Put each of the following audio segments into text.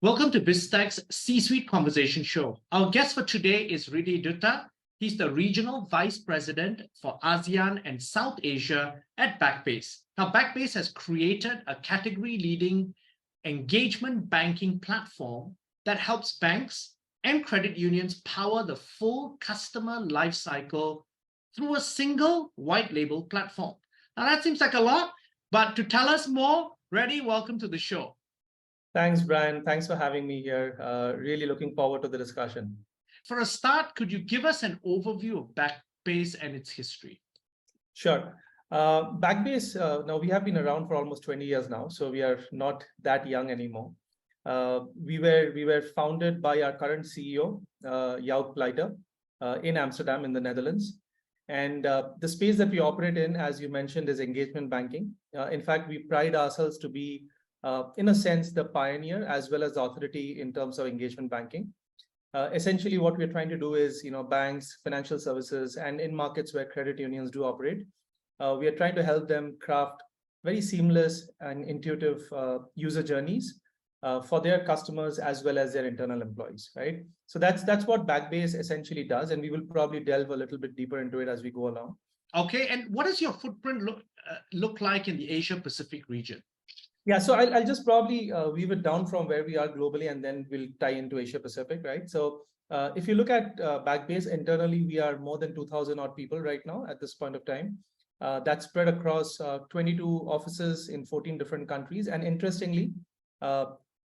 Welcome to Biztech's C-Suite Conversation Show. Our guest for today is Riddhi Dutta. He's the Regional Vice President for ASEAN and South Asia at Backbase. Now, Backbase has created a category-leading engagement banking platform that helps banks and credit unions power the full customer lifecycle through a single white label platform. Now, that seems like a lot, but to tell us more, Riddhi, welcome to the show. Thanks, Brian. Thanks for having me here. Really looking forward to the discussion. For a start, could you give us an overview of Backbase and its history? Sure. Backbase, now we have been around for almost 20 years now, so we are not that young anymore. We were founded by our current CEO, Jouk Pleiter, in Amsterdam in the Netherlands. And the space that we operate in, as you mentioned, is engagement banking. In fact, we pride ourselves to be in a sense, the pioneer as well as the authority in terms of engagement banking. Essentially, what we're trying to do is, banks, financial services, and in markets where credit unions do operate, we are trying to help them craft very seamless and intuitive user journeys for their customers as well as their internal employees, right? So that's what Backbase essentially does, and we will probably delve a little bit deeper into it as we go along. Okay, and what does your footprint look like in the Asia-Pacific region? Yeah, so I'll just probably weave it down from where we are globally, and then we'll tie into Asia Pacific, right? So if you look at Backbase internally, we are more than 2,000 odd people right now at this point of time. That's spread across 22 offices in 14 different countries. And interestingly,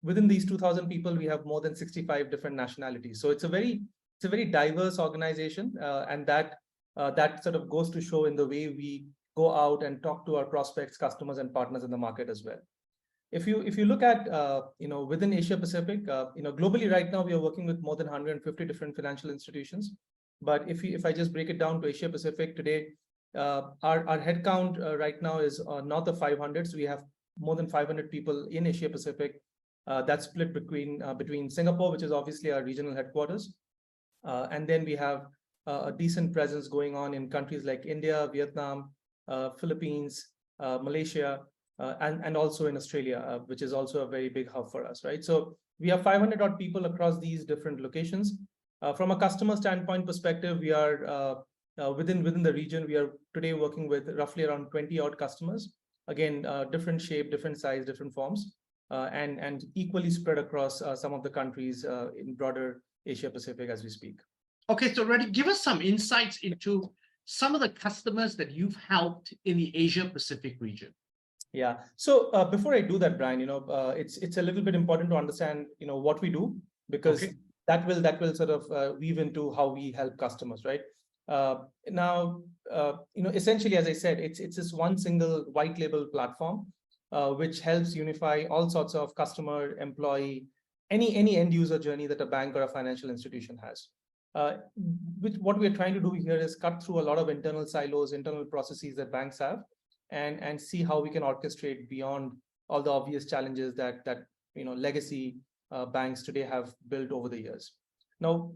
within these 2,000 people, we have more than 65 different nationalities. So it's a very diverse organization, and that sort of goes to show in the way we go out and talk to our prospects, customers, and partners in the market as well. If you look at within Asia Pacific, globally right now we are working with more than 150 different financial institutions. But if I just break it down to Asia Pacific today, our headcount right now is north of 500. So we have more than 500 people in Asia Pacific. That's split between Singapore, which is obviously our regional headquarters, and then we have a decent presence going on in countries like India, Vietnam, Philippines, Malaysia. And also in Australia, which is also a very big hub for us, right? So we have 500 odd people across these different locations. From a customer standpoint perspective, we are within the region. We are today working with roughly around 20 odd customers. Again, different shape, different size, different forms, and equally spread across some of the countries in broader Asia Pacific as we speak. Okay, so Riddhi, give us some insights into some of the customers that you've helped in the Asia Pacific region. Yeah. So before I do that, Brian, it's a little bit important to understand, what we do, because that will sort of weave into how we help customers, right? Now, essentially, as I said, it's this one single white label platform, which helps unify all sorts of customer, employee, any end user journey that a bank or a financial institution has. What we're trying to do here is cut through a lot of internal silos, internal processes that banks have, and see how we can orchestrate beyond all the obvious challenges that legacy banks today have built over the years. Now,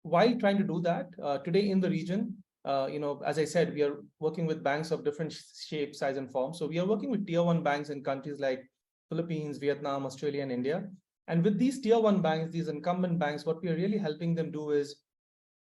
while trying to do that, today in the region, as I said, we are working with banks of different shape, size, and form. So we are working with tier 1 banks in countries like Philippines, Vietnam, Australia, and India. And with these tier 1 banks, these incumbent banks, what we are really helping them do is,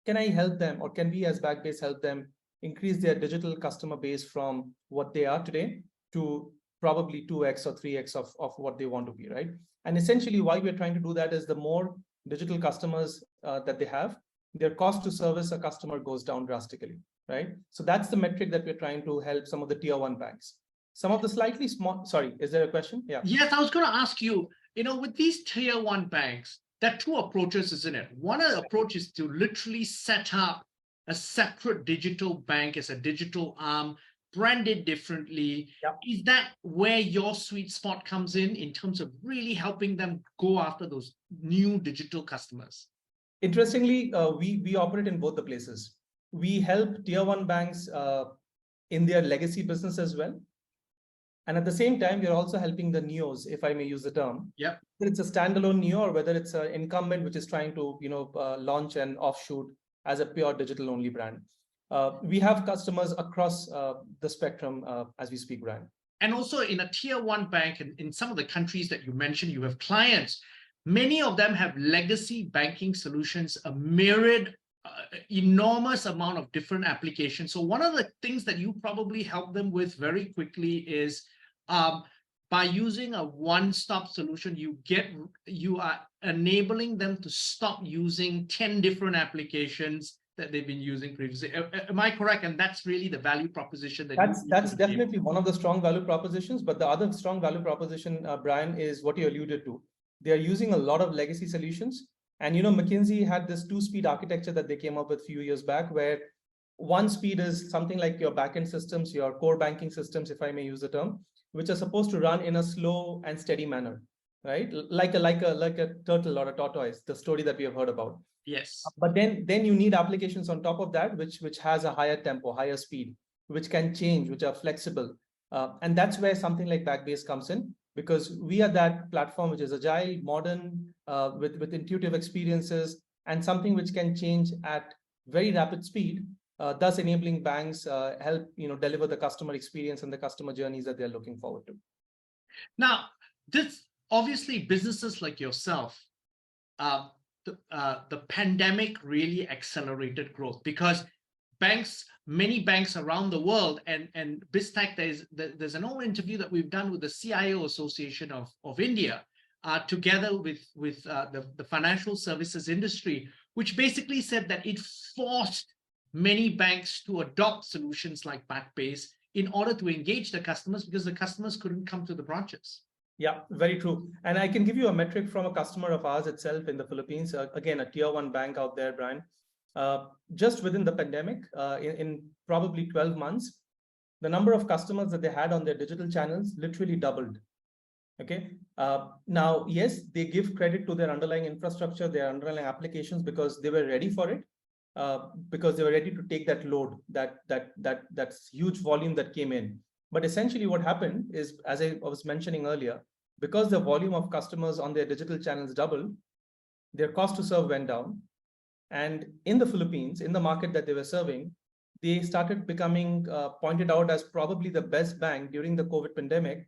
can I help them, or can we as Backbase help them increase their digital customer base from what they are today to probably 2x or 3x of what they want to be, right? And essentially why we're trying to do that is the more digital customers that they have, their cost to service a customer goes down drastically, right? So that's the metric that we're trying to help some of the tier 1 banks. Some of the slightly small, sorry, is there a question? Yeah. Yes, I was going to ask you, with these tier 1 banks, there are two approaches, isn't it? One approach is to literally set up a separate digital bank as a digital arm, branded differently. Yep. Is that where your sweet spot comes in terms of really helping them go after those new digital customers? Interestingly, we operate in both the places. We help tier 1 banks in their legacy business as well. And at the same time, we're also helping the neos, if I may use the term. Yeah. Whether it's a standalone neo or whether it's an incumbent which is trying to launch an offshoot as a pure digital only brand. We have customers across the spectrum as we speak, Brian. And also in a tier 1 bank, in some of the countries that you mentioned, you have clients Many of them have legacy banking solutions, a myriad, enormous amount of different applications. So one of the things that you probably help them with very quickly is by using a one-stop solution, you are enabling them to stop using 10 different applications that they've been using previously. Am I correct? And that's really the value proposition that that's definitely one of the strong value propositions. But the other strong value proposition, Brian, is what you alluded to. They are using a lot of legacy solutions. And McKinsey had this two-speed architecture that they came up with a few years back, where one speed is something like your backend systems, your core banking systems, if I may use the term, which are supposed to run in a slow and steady manner, right? Like a turtle or a tortoise, the story that we have heard about. Yes. But then you need applications on top of that, which has a higher tempo, higher speed, which can change, which are flexible. And that's where something like Backbase comes in, because we are that platform which is agile, modern, with intuitive experiences, and something which can change at very rapid speed, thus enabling banks help deliver the customer experience and the customer journeys that they're looking forward to. Now, this obviously businesses like yourself, the pandemic really accelerated growth, because many banks around the world, and Biztech, there's an old interview that we've done with the CIO Association of India, together with the financial services industry, which basically said that it forced many banks to adopt solutions like Backbase in order to engage the customers, because the customers couldn't come to the branches. Yeah, very true. And I can give you a metric from a customer of ours itself in the Philippines, again, a tier 1 bank out there, Brian. Just within the pandemic, in probably 12 months, the number of customers that they had on their digital channels literally doubled. Okay. Now, yes, they give credit to their underlying infrastructure, their underlying applications, because they were ready for it, because they were ready to take that load, that huge volume that came in. But essentially what happened is, as I was mentioning earlier, because the volume of customers on their digital channels doubled, their cost to serve went down. And in the Philippines, in the market that they were serving, they started becoming pointed out as probably the best bank during the COVID pandemic,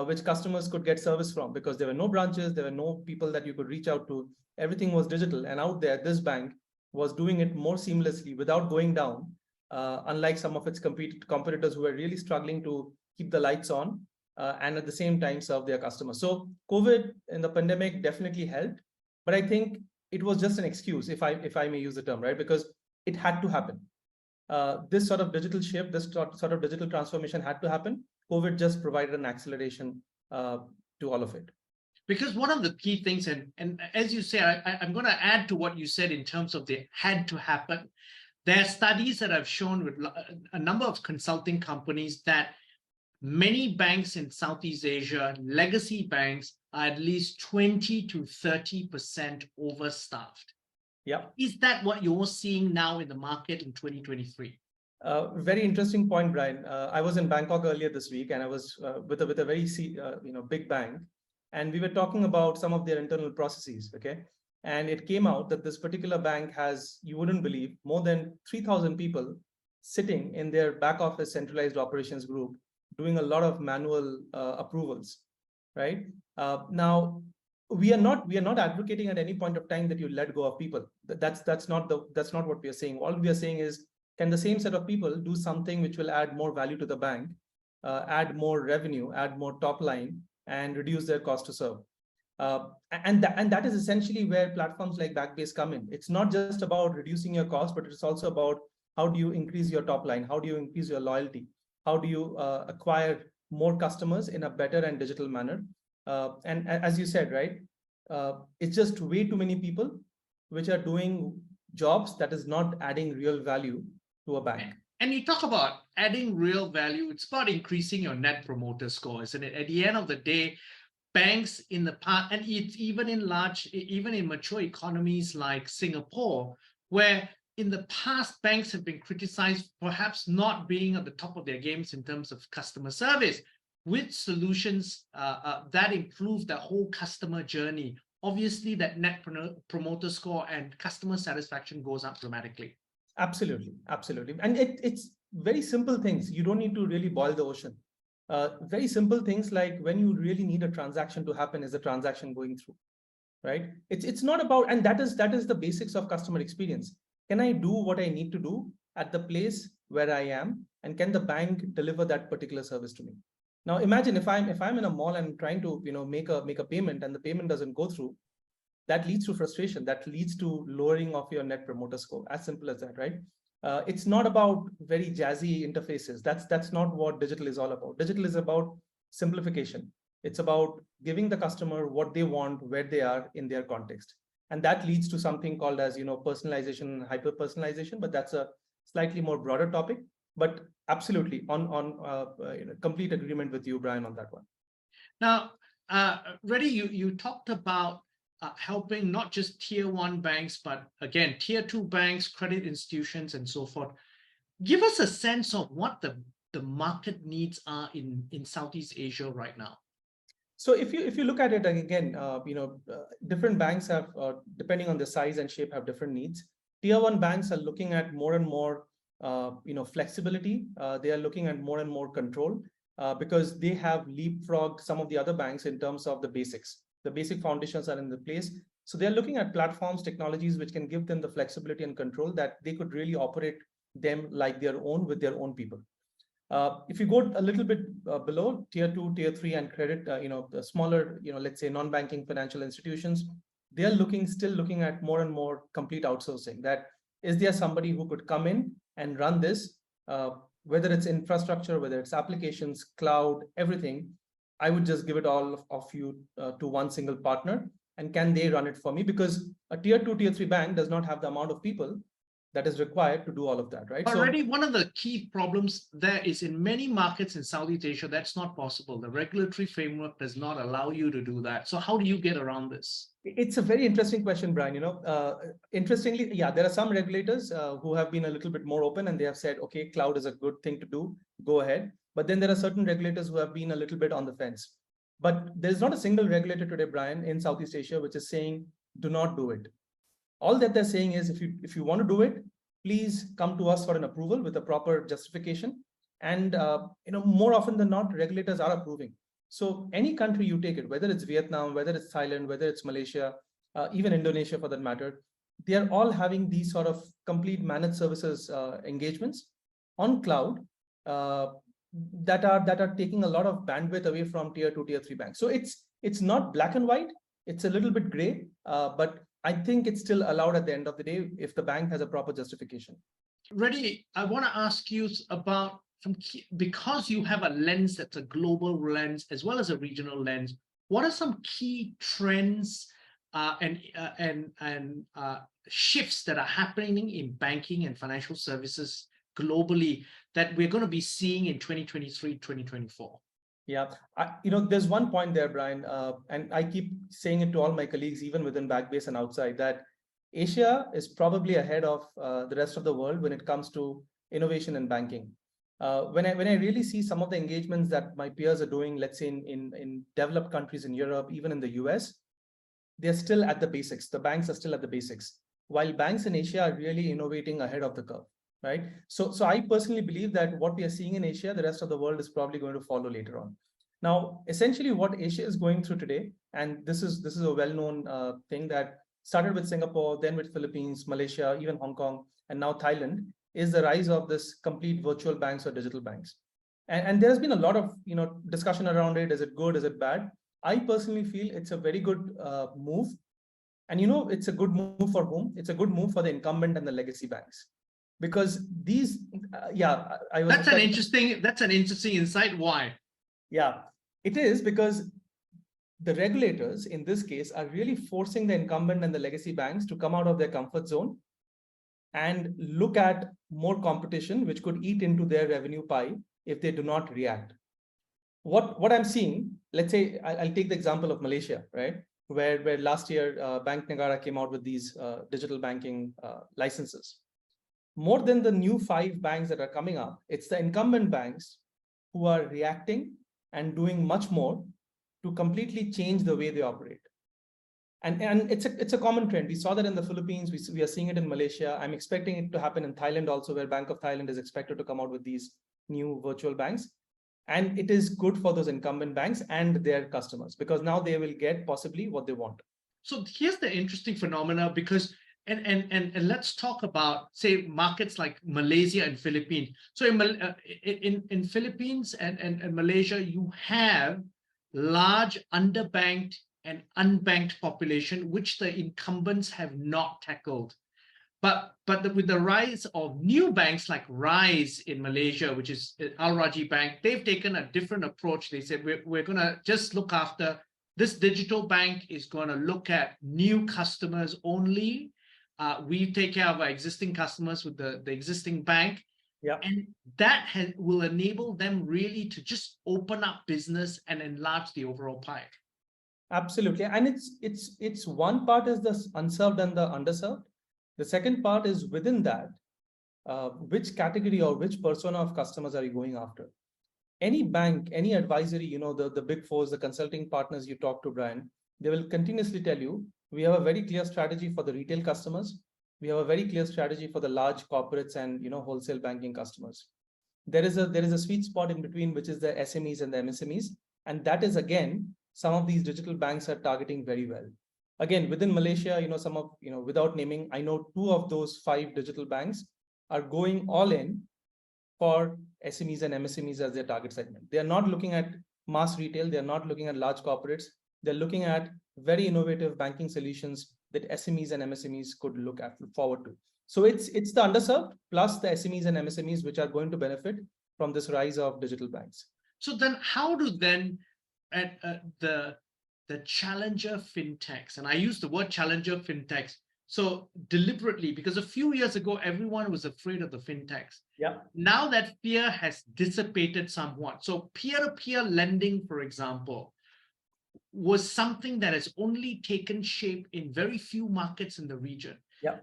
which customers could get service from, because there were no branches, there were no people that you could reach out to. Everything was digital. And out there, this bank was doing it more seamlessly without going down, unlike some of its competitors who were really struggling to keep the lights on and at the same time serve their customers. So COVID and the pandemic definitely helped, but I think it was just an excuse, if I may use the term, right? Because it had to happen. This sort of digital shift, this sort of digital transformation had to happen. COVID just provided an acceleration to all of it. Because one of the key things, and as you say, I'm going to add to what you said in terms of the had to happen. There are studies that have shown with a number of consulting companies that many banks in Southeast Asia, legacy banks, are at least 20 to 30% overstaffed. Yeah. Is that what you're seeing now in the market in 2023? Very interesting point, Brian. I was in Bangkok earlier this week, and I was with a very big bank, and we were talking about some of their internal processes. Okay, and it came out that this particular bank has, you wouldn't believe, more than 3,000 people sitting in their back office centralized operations group doing a lot of manual approvals. Right now, we are not advocating at any point of time that you let go of people. That's not what we are saying. All we are saying is, can the same set of people do something which will add more value to the bank, add more revenue, add more top line, and reduce their cost to serve? And that is essentially where platforms like Backbase come in. It's not just about reducing your cost, but it's also about how do you increase your top line? How do you increase your loyalty? How do you acquire more customers in a better and digital manner? And as you said, right, it's just way too many people which are doing jobs that is not adding real value to a bank. And you talk about adding real value, it's about increasing your net promoter score, isn't it? At the end of the day, banks in the past, and it's even in mature economies like Singapore, where in the past banks have been criticized perhaps not being at the top of their games in terms of customer service. With solutions that improve the whole customer journey, obviously that net promoter score and customer satisfaction goes up dramatically. Absolutely. And it's very simple things. You don't need to really boil the ocean. Very simple things like when you really need a transaction to happen, is the transaction going through? right? It's not about, and that is the basics of customer experience. Can I do what I need to do at the place where I am, and can the bank deliver that particular service to me? Now imagine if I'm in a mall and trying to make a payment, and the payment doesn't go through. That leads to frustration, that leads to lowering of your net promoter score. As simple as that, right? It's not about very jazzy interfaces. That's not what digital is all about. Digital is about simplification. It's about giving the customer what they want, where they are in their context. And that leads to something called as personalization and hyper personalization, but that's a slightly more broader topic. But absolutely on complete agreement with you, Brian, on that one. Now, Riddhi, you talked about helping not just tier 1 banks, but again, tier 2 banks, credit institutions, and so forth. Give us a sense of what the market needs are in Southeast Asia right now. So if you look at it again, different banks have, depending on the size and shape, have different needs. Tier 1 banks are looking at more and more, flexibility. They are looking at more and more control because they have leapfrogged some of the other banks in terms of the basics. The basic foundations are in the place. So they're looking at platforms, technologies, which can give them the flexibility and control that they could really operate them like their own with their own people. If you go a little bit below tier 2, tier 3, and credit, the smaller, let's say non-banking financial institutions, they are still looking at more and more complete outsourcing. That is there somebody who could come in and run this, whether it's infrastructure, whether it's applications, cloud, everything. I would just give it all of you to one single partner, and can they run it for me? Because a tier 2, tier 3 bank does not have the amount of people that is required to do all of that, right? Already, one of the key problems there is in many markets in Southeast Asia, that's not possible. The regulatory framework does not allow you to do that. So how do you get around this? It's a very interesting question, Brian. Interestingly, yeah, there are some regulators who have been a little bit more open, and they have said, okay, cloud is a good thing to do, go ahead. But then there are certain regulators who have been a little bit on the fence. But there's not a single regulator today, Brian, in Southeast Asia, which is saying, do not do it. All that they're saying is, if you want to do it, please come to us for an approval with a proper justification. And more often than not, regulators are approving. So any country you take it, whether it's Vietnam, whether it's Thailand, whether it's Malaysia, even Indonesia for that matter, they are all having these sort of complete managed services engagements on cloud that are taking a lot of bandwidth away from tier 2, tier 3 banks. So it's not black and white. It's a little bit gray, but I think it's still allowed at the end of the day if the bank has a proper justification. Riddhi, I want to ask you about because you have a lens that's a global lens as well as a regional lens. What are some key trends and shifts that are happening in banking and financial services globally that we're going to be seeing in 2023, 2024? Yeah, there's one point there, Brian, and I keep saying it to all my colleagues, even within Backbase and outside, that Asia is probably ahead of the rest of the world when it comes to innovation in banking. When I really see some of the engagements that my peers are doing, let's say in developed countries in Europe, even in the US, they're still at the basics. The banks are still at the basics, while banks in Asia are really innovating ahead of the curve. Right. So I personally believe that what we are seeing in Asia, the rest of the world is probably going to follow later on. Now, essentially what Asia is going through today, and this is a well-known thing that started with Singapore, then with Philippines, Malaysia, even Hong Kong, and now Thailand, is the rise of this complete virtual banks or digital banks. And there's been a lot of discussion around it. Is it good? Is it bad? I personally feel it's a very good move. And it's a good move for whom? It's a good move for the incumbent and the legacy banks. Because these, that's an interesting insight. Why? Yeah, it is because the regulators in this case are really forcing the incumbent and the legacy banks to come out of their comfort zone and look at more competition, which could eat into their revenue pie if they do not react. What I'm seeing, let's say, I'll take the example of Malaysia, right? Where last year Bank Negara came out with these digital banking licenses. More than the new 5 banks that are coming up, it's the incumbent banks who are reacting and doing much more to completely change the way they operate. And it's a common trend. We saw that in the Philippines. We are seeing it in Malaysia. I'm expecting it to happen in Thailand also, where Bank of Thailand is expected to come out with these new virtual banks. And it is good for those incumbent banks and their customers, because now they will get possibly what they want. So here's the interesting phenomena, because and let's talk about, say, markets like Malaysia and Philippines. So in Philippines and Malaysia, you have large underbanked and unbanked population, which the incumbents have not tackled. But with the rise of new banks like Rise in Malaysia, which is Al Rajhi Bank, they've taken a different approach. They said we're going to just look after this digital bank, is going to look at new customers only. We take care of our existing customers with the existing bank. Yeah. And that will enable them really to just open up business and enlarge the overall pie. Absolutely. And it's one part is the unserved and the underserved. The second part is within that, which category or which persona of customers are you going after? Any bank, any advisory, the big fours, the consulting partners you talk to, Brian, they will continuously tell you, we have a very clear strategy for the retail customers. We have a very clear strategy for the large corporates and wholesale banking customers. There is a sweet spot in between, which is the SMEs and the MSMEs. And that is, again, some of these digital banks are targeting very well. Again, within Malaysia, some of, without naming, I know 2 of those 5 digital banks are going all in for SMEs and MSMEs as their target segment. They are not looking at mass retail. They are not looking at large corporates. They're looking at very innovative banking solutions that SMEs and MSMEs could look forward to. So it's the underserved plus the SMEs and MSMEs which are going to benefit from this rise of digital banks. So then how do then the challenger fintechs, and I use the word challenger fintechs so deliberately because a few years ago, everyone was afraid of the fintechs. Yeah. Now that fear has dissipated somewhat. So peer-to-peer lending, for example, was something that has only taken shape in very few markets in the region. Yeah.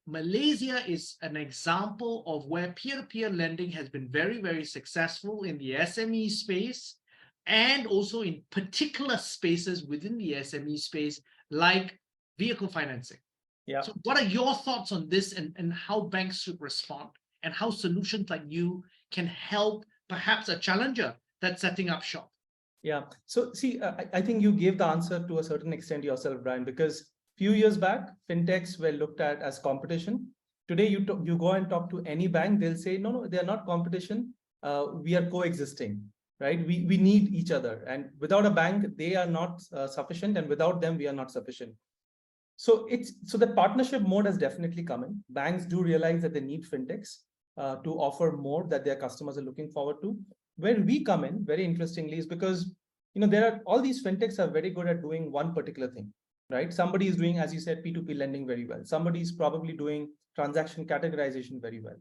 Malaysia is an example of where peer-to-peer lending has been very, very successful in the SME space, and also in particular spaces within the SME space, like vehicle financing. Yeah. So what are your thoughts on this, and how banks should respond, and how solutions like you can help perhaps a challenger that's setting up shop? Yeah. So see, I think you gave the answer to a certain extent yourself, Brian, because few years back, fintechs were looked at as competition. Today, you go and talk to any bank, they'll say, no, they are not competition. We are coexisting, right? We need each other. And without a bank, they are not sufficient. And without them, we are not sufficient. So the partnership mode has definitely come in. Banks do realize that they need fintechs to offer more that their customers are looking forward to. Where we come in, very interestingly, is because there are all these fintechs are very good at doing one particular thing, right? Somebody is doing, as you said, P2P lending very well. Somebody is probably doing transaction categorization very well,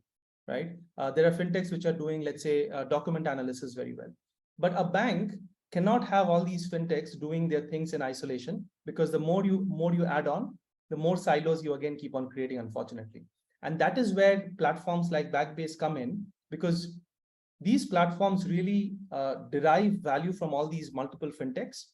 right? There are fintechs which are doing, let's say, document analysis very well. But a bank cannot have all these fintechs doing their things in isolation, because the more you add on, the more silos you again keep on creating, unfortunately. And that is where platforms like Backbase come in, because these platforms really derive value from all these multiple fintechs,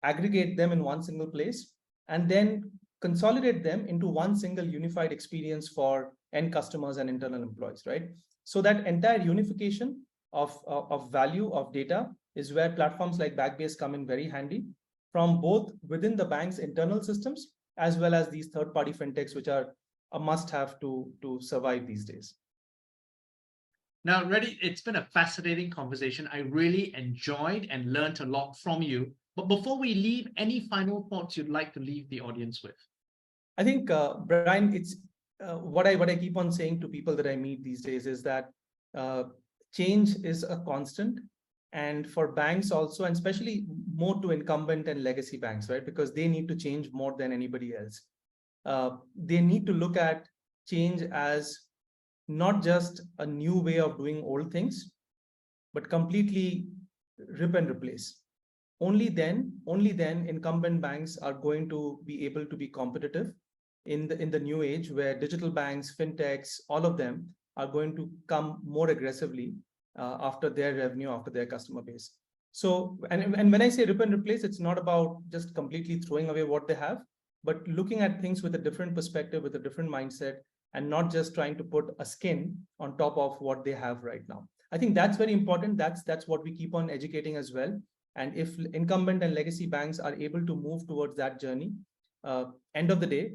aggregate them in one single place, and then consolidate them into one single unified experience for end customers and internal employees, right? So that entire unification of value of data is where platforms like Backbase come in very handy, from both within the bank's internal systems as well as these third-party fintechs, which are a must-have to survive these days. Now, Riddhi, it's been a fascinating conversation. I really enjoyed and learned a lot from you. But before we leave, any final thoughts you'd like to leave the audience with? I think, Brian, it's what I keep on saying to people that I meet these days is that change is a constant. And for banks also, and especially more to incumbent and legacy banks, right? Because they need to change more than anybody else. They need to look at change as not just a new way of doing old things, but completely rip and replace. Only then incumbent banks are going to be able to be competitive in the new age, where digital banks, fintechs, all of them are going to come more aggressively after their revenue, after their customer base. So, and when I say rip and replace, it's not about just completely throwing away what they have, but looking at things with a different perspective, with a different mindset, and not just trying to put a skin on top of what they have right now. I think that's very important. That's what we keep on educating as well. And if incumbent and legacy banks are able to move towards that journey, end of the day,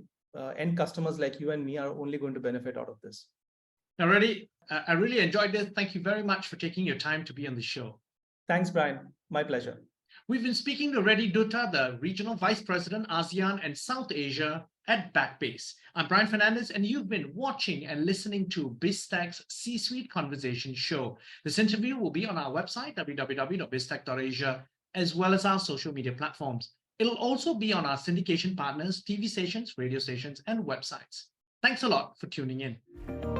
end customers like you and me are only going to benefit out of this. Now, Riddhi, I really enjoyed this. Thank you very much for taking your time to be on the show. Thanks, Brian. My pleasure. We've been speaking to Riddhi Dutta, the Regional Vice President, ASEAN and South Asia at Backbase. I'm Brian Fernandez, and you've been watching and listening to Biztech's C-Suite Conversation show. This interview will be on our website, www.biztech.asia, as well as our social media platforms. It'll also be on our syndication partners, TV stations, radio stations, and websites. Thanks a lot for tuning in.